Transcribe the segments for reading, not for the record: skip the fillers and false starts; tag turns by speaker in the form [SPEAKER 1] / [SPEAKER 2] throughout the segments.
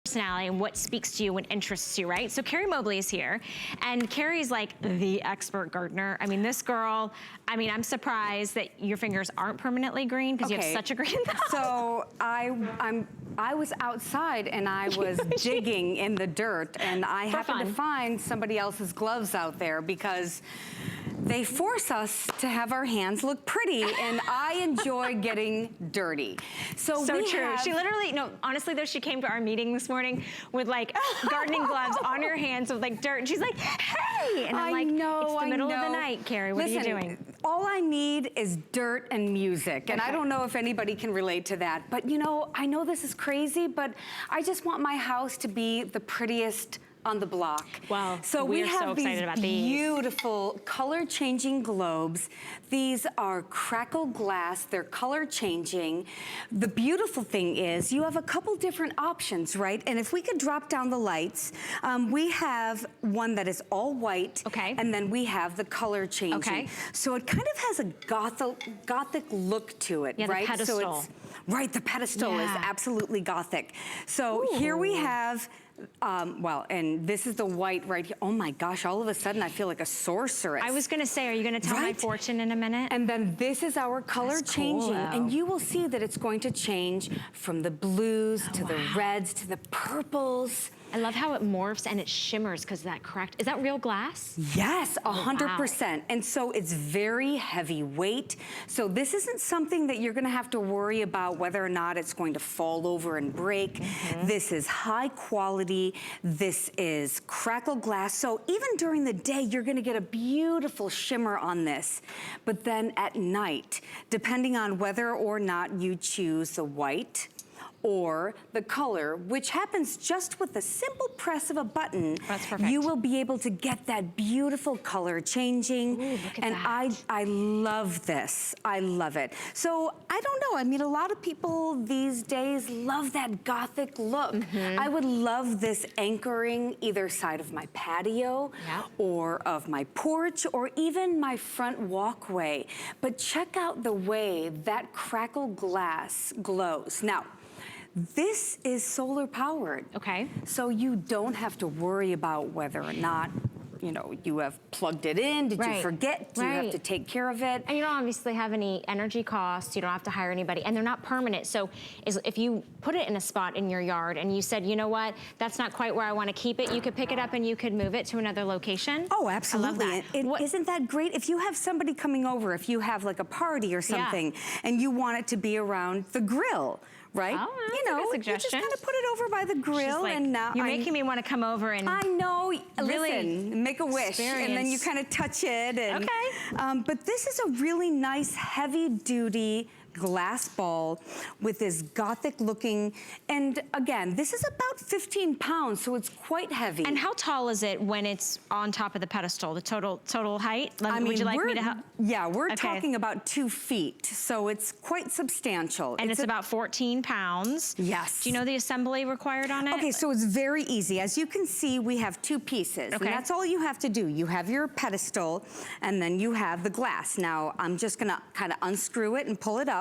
[SPEAKER 1] personality and what speaks to you and interests you, right? So Carrie Mobley is here, and Carrie's like the expert gardener. I mean, this girl, I mean, I'm surprised that your fingers aren't permanently green because you have such a green thumb.
[SPEAKER 2] So I was outside and I was digging in the dirt, and I happened to find somebody else's gloves out there because they force us to have our hands look pretty, and I enjoy getting dirty. So true.
[SPEAKER 1] She literally, no, honestly though, she came to our meeting this morning with like gardening gloves on her hands with like dirt, and she's like, hey! And I'm like, it's the middle of the night, Carrie, what are you doing?
[SPEAKER 2] All I need is dirt and music, and I don't know if anybody can relate to that, but you know, I know this is crazy, but I just want my house to be the prettiest on the block.
[SPEAKER 1] Wow,
[SPEAKER 2] so we have
[SPEAKER 1] so excited about these
[SPEAKER 2] beautiful color-changing globes. These are crackle glass. They're color-changing. The beautiful thing is you have a couple different options, right? And if we could drop down the lights, we have one that is all white, and then we have the color-changing. So it kind of has a gothic look to it, right?
[SPEAKER 1] The pedestal.
[SPEAKER 2] So it's, right, the pedestal is absolutely gothic. So here we have well, and this is the white right here. Oh my gosh, all of a sudden I feel like a sorceress.
[SPEAKER 1] I was gonna say, are you gonna tell my fortune in a minute?
[SPEAKER 2] And then this is our color changing. And you will see that it's going to change from the blues to the reds to the purples.
[SPEAKER 1] I love how it morphs and it shimmers because that cracked. Is that real glass?
[SPEAKER 2] Yes, 100%. And so it's very heavyweight. So this isn't something that you're gonna have to worry about whether or not it's going to fall over and break. This is high quality. This is crackle glass. So even during the day, you're gonna get a beautiful shimmer on this. But then at night, depending on whether or not you choose the white or the color, which happens just with the simple press of a button, you will be able to get that beautiful color changing.
[SPEAKER 1] Ooh, look at
[SPEAKER 2] and
[SPEAKER 1] that.
[SPEAKER 2] I love this. I love it. So I don't know. I mean, a lot of people these days love that gothic look. I would love this anchoring either side of my patio or of my porch or even my front walkway. But check out the way that crackle glass glows. Now, this is solar powered. So you don't have to worry about whether or not, you know, you have plugged it in. Did you forget? Do you have to take care of it?
[SPEAKER 1] And you don't obviously have any energy costs. You don't have to hire anybody, and they're not permanent. So if you put it in a spot in your yard and you said, you know what, that's not quite where I want to keep it, you could pick it up and you could move it to another location.
[SPEAKER 2] Oh, absolutely.
[SPEAKER 1] I love that.
[SPEAKER 2] Isn't that great? If you have somebody coming over, if you have like a party or something, and you want it to be around the grill, right?
[SPEAKER 1] Oh,
[SPEAKER 2] you know,
[SPEAKER 1] you just
[SPEAKER 2] kind of put it over by the grill,
[SPEAKER 1] like,
[SPEAKER 2] and now
[SPEAKER 1] you're making me want to come over and
[SPEAKER 2] I know.
[SPEAKER 1] really
[SPEAKER 2] listen, make a wish, and then you kind of touch it. And, but this is a really nice, heavy-duty glass ball with this gothic looking, and again, this is about 15 pounds, so it's quite heavy.
[SPEAKER 1] And how tall is it when it's on top of the pedestal, the total height?
[SPEAKER 2] I mean,
[SPEAKER 1] would you like me to help?
[SPEAKER 2] Yeah, we're talking about 2 feet, so it's quite substantial.
[SPEAKER 1] And it's about 14 pounds.
[SPEAKER 2] Yes.
[SPEAKER 1] Do you know the assembly required on it?
[SPEAKER 2] Okay, so it's very easy. As you can see, we have 2 pieces, and that's all you have to do. You have your pedestal, and then you have the glass. Now, I'm just gonna kind of unscrew it and pull it up.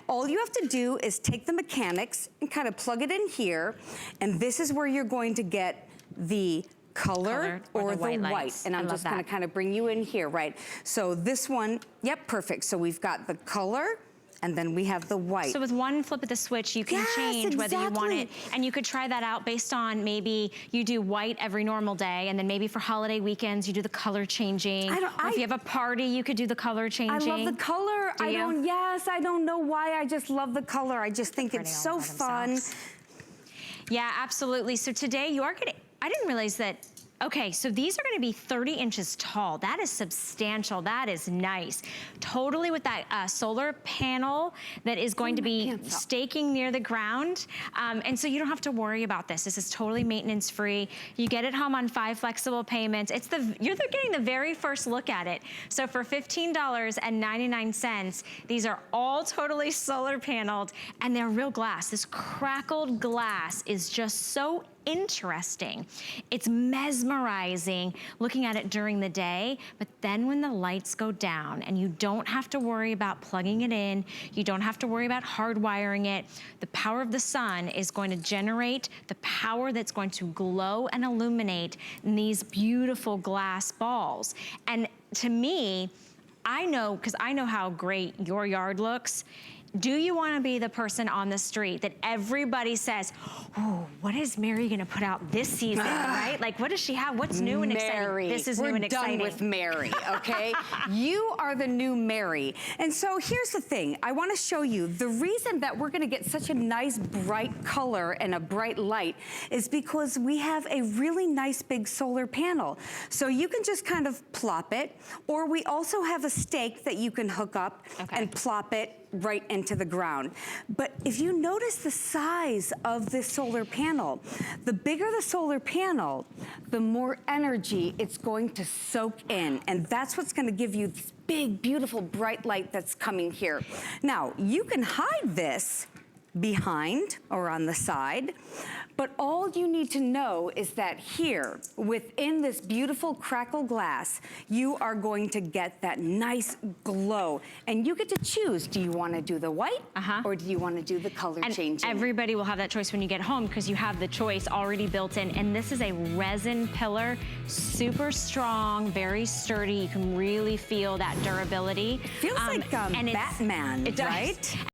[SPEAKER 2] All you have to do is take the mechanics and kind of plug it in here, and this is where you're going to get the color or the white. And I'm just gonna kind of bring you in here, right? So this one, yep, perfect. So we've got the color, and then we have the white.
[SPEAKER 1] So with one flip of the switch, you can change whether you want it, and you could try that out based on maybe you do white every normal day, and then maybe for holiday weekends, you do the color changing. Or if you have a party, you could do the color changing.
[SPEAKER 2] I love the color.
[SPEAKER 1] Yes,
[SPEAKER 2] I don't know why, I just love the color. I just think it's so fun.
[SPEAKER 1] Yeah, absolutely. So today you are getting, I didn't realize that. Okay, so these are gonna be 30 inches tall. That is substantial, that is nice. Totally with that solar panel that is going to be staking near the ground. And so you don't have to worry about this. This is totally maintenance free. You get it home on 5 flexible payments. You're getting the very first look at it. So for $15.99, these are all totally solar paneled, and they're real glass. This crackled glass is just so interesting. It's mesmerizing. mesmerizing looking at it during the day, but then when the lights go down and you don't have to worry about plugging it in, you don't have to worry about hardwiring it, the power of the sun is going to generate the power that's going to glow and illuminate in these beautiful glass balls. And to me, I know, because I know how great your yard looks. Do you want to be the person on the street that everybody says, oh, what is Mary going to put out this season, right? Like, what does she have? What's new and exciting? This is new and exciting.
[SPEAKER 2] We're done with Mary, okay? You are the new Mary. And so here's the thing. I want to show you the reason that we're going to get such a nice bright color and a bright light is because we have a really nice big solar panel. So you can just kind of plop it, or we also have a stake that you can hook up and plop it right into the ground. But if you notice the size of this solar panel, the bigger the solar panel, the more energy it's going to soak in. And that's what's going to give you this big, beautiful, bright light that's coming here. Now, you can hide this behind or on the side, but all you need to know is that here, within this beautiful crackle glass, you are going to get that nice glow. And you get to choose, do you want to do the white or do you want to do the color changing?
[SPEAKER 1] Everybody will have that choice when you get home because you have the choice already built in. And this is a resin pillar, super strong, very sturdy. You can really feel that durability.
[SPEAKER 2] It feels like Batman, right?